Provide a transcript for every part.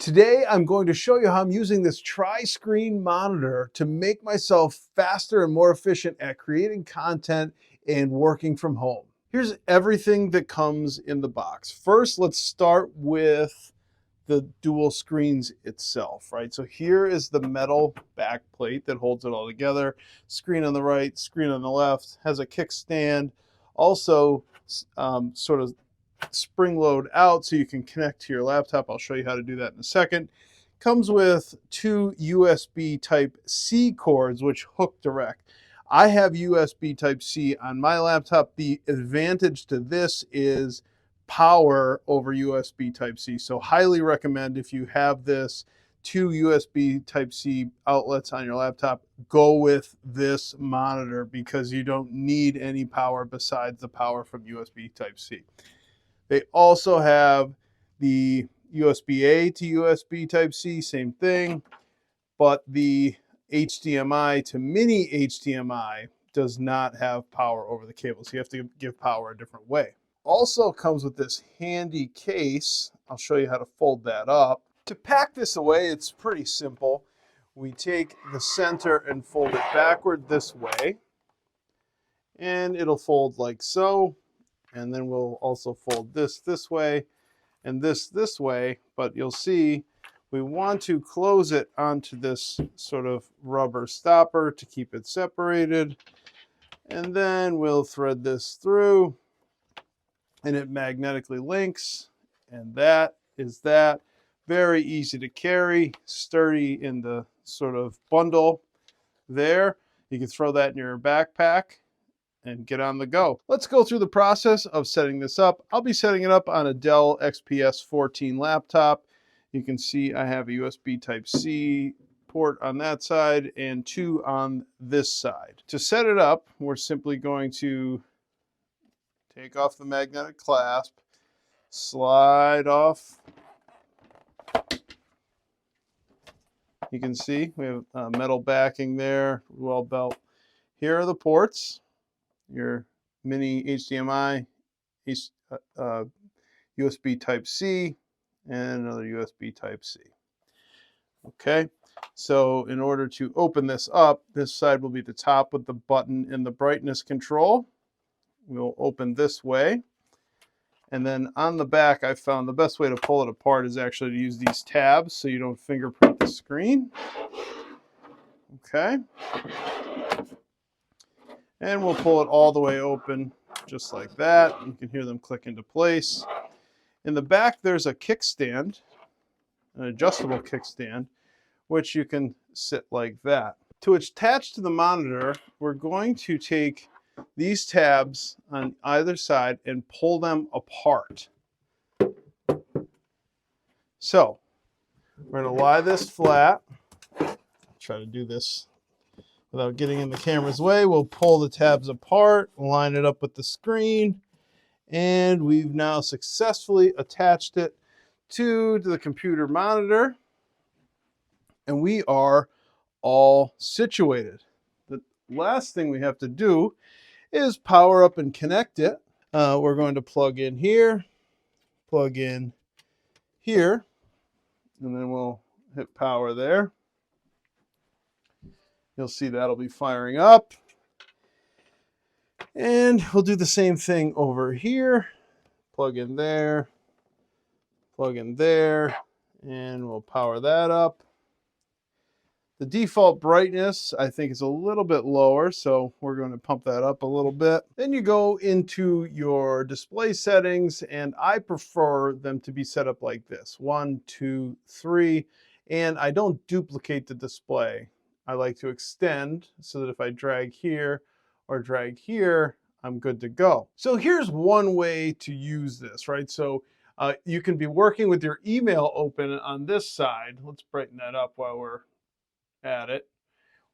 Today, I'm going to show you how I'm using this tri-screen monitor to make myself faster and more efficient at creating content and working from home. Here's everything that comes in the box. First, let's start with the dual screens itself, right? So here is the metal back plate that holds it all together. Screen on the right, screen on the left, has a kickstand, also sort of spring load out so you can connect to your laptop. I'll show you how to do that in a second. Comes with two USB Type-C cords which hook direct. I have USB Type-C on my laptop. The advantage to this is power over USB Type-C. So highly recommend, if you have this, two USB Type-C outlets on your laptop, go with this monitor because you don't need any power besides the power from USB Type-C. They also have the USB-A to USB Type-C, same thing, but the HDMI to mini HDMI does not have power over the cable, so you have to give power a different way. Also comes with this handy case. I'll show you how to fold that up. To pack this away, it's pretty simple. We take the center and fold it backward this way, and it'll fold like so. And then we'll also fold this way and this way, but you'll see we want to close it onto this sort of rubber stopper to keep it separated. And then we'll thread this through and it magnetically links, and that is that. Very easy to carry, sturdy in the sort of bundle there. You can throw that in your backpack and get on the go. Let's go through the process of setting this up. I'll be setting it up on a Dell XPS 14 laptop. You can see I have a USB Type-C port on that side and two on this side. To set it up, we're simply going to take off the magnetic clasp, slide off. You can see we have a metal backing there, well belt. Here are the ports. Your mini HDMI, USB Type-C, and another USB Type-C. Okay, so in order to open this up, this side will be the top with the button and the brightness control. We'll open this way. And then on the back, I found the best way to pull it apart is actually to use these tabs so you don't fingerprint the screen. Okay. And we'll pull it all the way open just like that. You can hear them click into place. In the back, there's a kickstand, an adjustable kickstand, which you can sit like that. To attach to the monitor, we're going to take these tabs on either side and pull them apart. So we're going to lie this flat. I'll try to do this without getting in the camera's way. We'll pull the tabs apart, line it up with the screen, and we've now successfully attached it to the computer monitor, and we are all situated. The last thing we have to do is power up and connect it. We're going to plug in here, plug in here, and then we'll hit power there. You'll see that'll be firing up. And we'll do the same thing over here. Plug in there, and we'll power that up. The default brightness, I think, is a little bit lower, so we're going to pump that up a little bit. Then you go into your display settings, and I prefer them to be set up like this. 1, 2, 3, and I don't duplicate the display. I like to extend so that if I drag here or drag here, I'm good to go. So here's one way to use this, right? So you can be working with your email open on this side. Let's brighten that up while we're at it.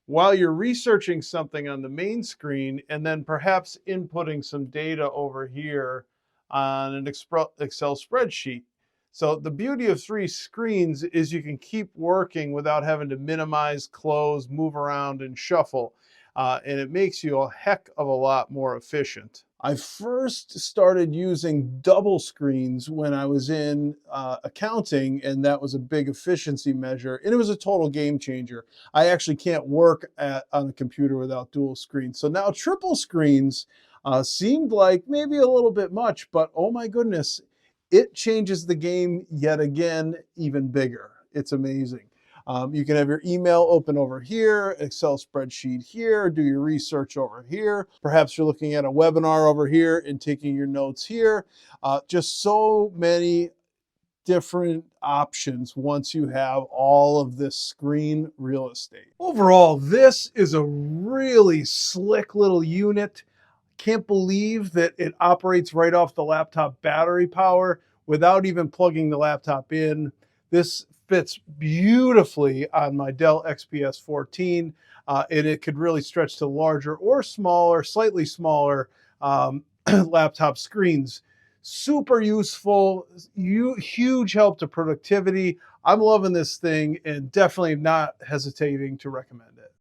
While you're researching something on the main screen and then perhaps inputting some data over here on an Excel spreadsheet. So the beauty of 3 screens is you can keep working without having to minimize, close, move around, and shuffle. And it makes you a heck of a lot more efficient. I first started using double screens when I was in accounting, and that was a big efficiency measure, and it was a total game changer. I actually can't work on a computer without dual screens. So now triple screens seemed like maybe a little bit much, but oh my goodness, it changes the game yet again, even bigger. It's amazing. You can have your email open over here, Excel spreadsheet here, do your research over here. Perhaps you're looking at a webinar over here and taking your notes here. Just so many different options once you have all of this screen real estate. Overall, this is a really slick little unit. Can't believe that it operates right off the laptop battery power without even plugging the laptop in. This fits beautifully on my Dell XPS 14, and it could really stretch to larger or smaller, slightly smaller laptop screens. Super useful, huge help to productivity. I'm loving this thing and definitely not hesitating to recommend it.